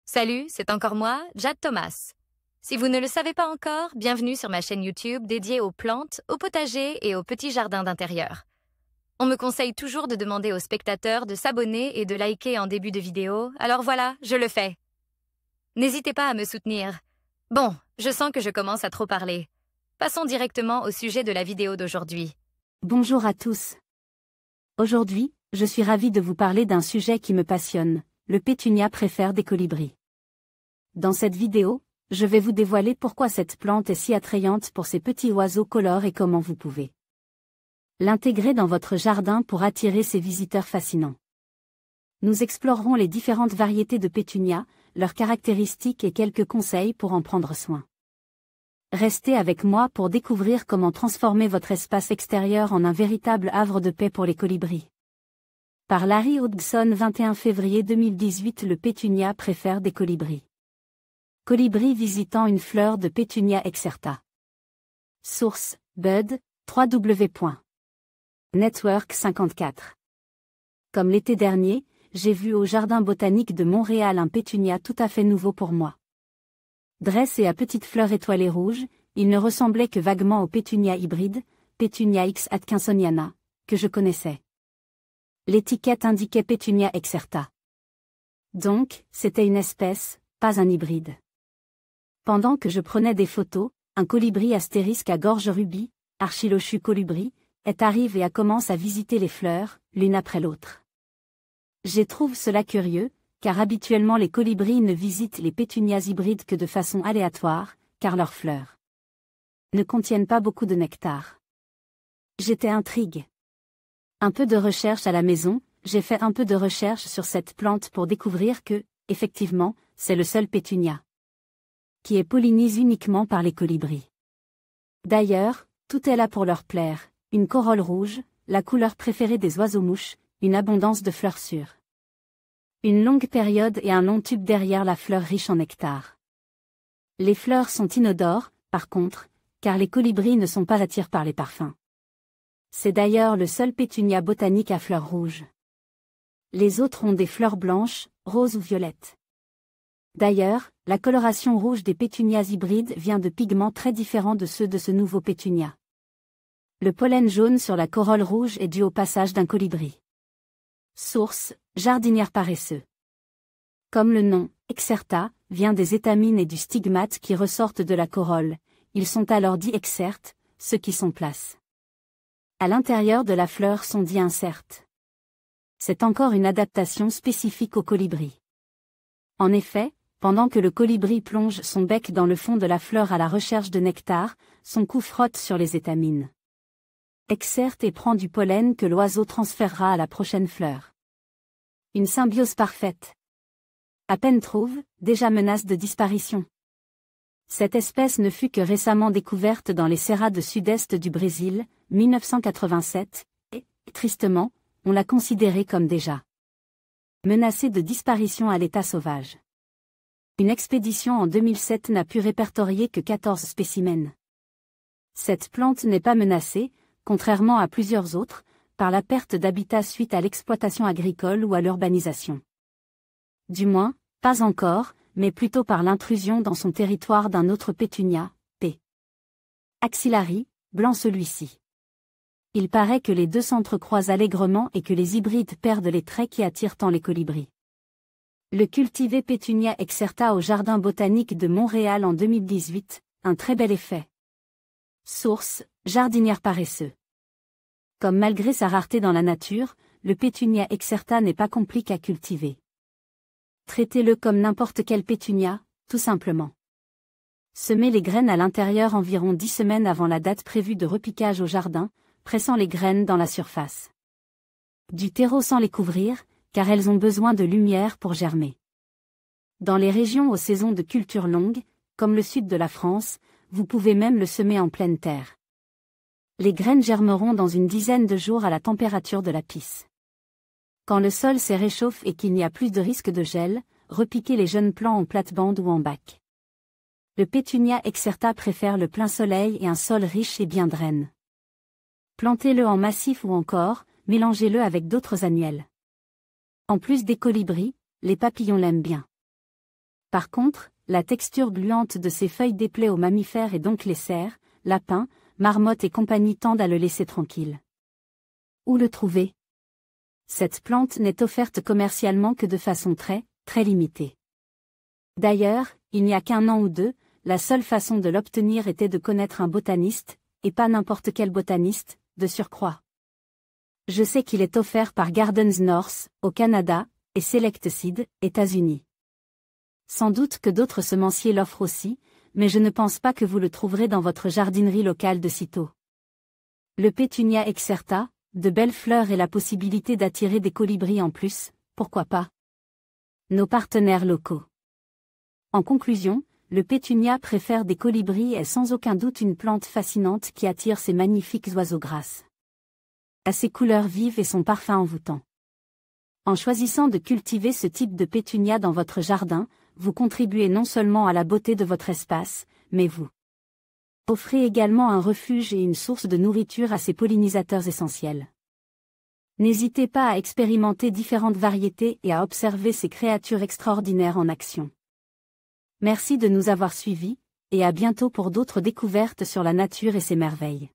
Salut, c'est encore moi, Jade Thomas. Si vous ne le savez pas encore, bienvenue sur ma chaîne YouTube dédiée aux plantes, aux potagers et aux petits jardins d'intérieur. On me conseille toujours de demander aux spectateurs de s'abonner et de liker en début de vidéo, alors voilà, je le fais. N'hésitez pas à me soutenir. Bon, je sens que je commence à trop parler. Passons directement au sujet de la vidéo d'aujourd'hui. Bonjour à tous. Aujourd'hui, je suis ravie de vous parler d'un sujet qui me passionne, le pétunia préfère des colibris. Dans cette vidéo, je vais vous dévoiler pourquoi cette plante est si attrayante pour ces petits oiseaux colores et comment vous pouvez l'intégrer dans votre jardin pour attirer ces visiteurs fascinants. Nous explorerons les différentes variétés de pétunia, leurs caractéristiques et quelques conseils pour en prendre soin. Restez avec moi pour découvrir comment transformer votre espace extérieur en un véritable havre de paix pour les colibris. Par Larry Hodgson, 21 février 2018. Le pétunia préfère des colibris. Colibri visitant une fleur de Pétunia excerta. Source, Bud, www.network 54. Comme l'été dernier, j'ai vu au Jardin botanique de Montréal un pétunia tout à fait nouveau pour moi. Dressé à petites fleurs étoilées rouges, il ne ressemblait que vaguement au pétunia hybride, Pétunia X atkinsoniana, que je connaissais. L'étiquette indiquait Pétunia excerta. Donc, c'était une espèce, pas un hybride. Pendant que je prenais des photos, un colibri astérisque à gorge rubis, Archilochus colibri, arrive et commence à visiter les fleurs, l'une après l'autre. Je trouve cela curieux, car habituellement les colibris ne visitent les pétunias hybrides que de façon aléatoire, car leurs fleurs ne contiennent pas beaucoup de nectar. J'étais intriguée. Un peu de recherche à la maison, j'ai fait un peu de recherche sur cette plante pour découvrir que, effectivement, c'est le seul pétunia qui est pollinisé uniquement par les colibris. D'ailleurs, tout est là pour leur plaire, une corolle rouge, la couleur préférée des oiseaux-mouches, une abondance de fleurs sûres. Une longue période et un long tube derrière la fleur riche en nectar. Les fleurs sont inodores, par contre, car les colibris ne sont pas attirés par les parfums. C'est d'ailleurs le seul pétunia botanique à fleurs rouges. Les autres ont des fleurs blanches, roses ou violettes. D'ailleurs, la coloration rouge des pétunias hybrides vient de pigments très différents de ceux de ce nouveau pétunia. Le pollen jaune sur la corolle rouge est dû au passage d'un colibri. Source, jardinière paresseux. Comme le nom, excerta, vient des étamines et du stigmate qui ressortent de la corolle, ils sont alors dits excertes, ceux qui sont places à l'intérieur de la fleur sont dits incertes. C'est encore une adaptation spécifique au colibri. En effet, pendant que le colibri plonge son bec dans le fond de la fleur à la recherche de nectar, son cou frotte sur les étamines. Excerte et prend du pollen que l'oiseau transférera à la prochaine fleur. Une symbiose parfaite. À peine trouve, déjà menace de disparition. Cette espèce ne fut que récemment découverte dans les cerrades sud-est du Brésil, 1987, et, tristement, on l'a considérée comme déjà menacée de disparition à l'état sauvage. Une expédition en 2007 n'a pu répertorier que 14 spécimens. Cette plante n'est pas menacée, contrairement à plusieurs autres, par la perte d'habitat suite à l'exploitation agricole ou à l'urbanisation. Du moins, pas encore, mais plutôt par l'intrusion dans son territoire d'un autre pétunia, P. axillari, blanc celui-ci. Il paraît que les deux s'entrecroisent allègrement et que les hybrides perdent les traits qui attirent tant les colibris. Le cultivé Pétunia excerta au Jardin botanique de Montréal en 2018, un très bel effet. Source, jardinière paresseux. Comme malgré sa rareté dans la nature, le Pétunia excerta n'est pas compliqué à cultiver. Traitez-le comme n'importe quel pétunia, tout simplement. Semez les graines à l'intérieur environ 10 semaines avant la date prévue de repiquage au jardin, pressant les graines dans la surface du terreau sans les couvrir, car elles ont besoin de lumière pour germer. Dans les régions aux saisons de culture longue, comme le sud de la France, vous pouvez même le semer en pleine terre. Les graines germeront dans une dizaine de jours à la température de la pisse. Quand le sol se réchauffe et qu'il n'y a plus de risque de gel, repiquez les jeunes plants en plate-bande ou en bac. Le Pétunia excerta préfère le plein soleil et un sol riche et bien draine. Plantez-le en massif ou encore, mélangez-le avec d'autres annuels. En plus des colibris, les papillons l'aiment bien. Par contre, la texture gluante de ses feuilles déplaît aux mammifères et donc les cerfs, lapins, marmottes et compagnie tendent à le laisser tranquille. Où le trouver? Cette plante n'est offerte commercialement que de façon très limitée. D'ailleurs, il n'y a qu'un an ou deux, la seule façon de l'obtenir était de connaître un botaniste, et pas n'importe quel botaniste, de surcroît. Je sais qu'il est offert par Gardens North, au Canada, et Select Seed, États-Unis. Sans doute que d'autres semenciers l'offrent aussi, mais je ne pense pas que vous le trouverez dans votre jardinerie locale de sitôt. Le Pétunia excerta, de belles fleurs et la possibilité d'attirer des colibris en plus, pourquoi pas? Nos partenaires locaux. En conclusion, le pétunia préfère des colibris est sans aucun doute une plante fascinante qui attire ces magnifiques oiseaux grasses. À ses couleurs vives et son parfum envoûtant. En choisissant de cultiver ce type de pétunia dans votre jardin, vous contribuez non seulement à la beauté de votre espace, mais vous offrez également un refuge et une source de nourriture à ces pollinisateurs essentiels. N'hésitez pas à expérimenter différentes variétés et à observer ces créatures extraordinaires en action. Merci de nous avoir suivis, et à bientôt pour d'autres découvertes sur la nature et ses merveilles.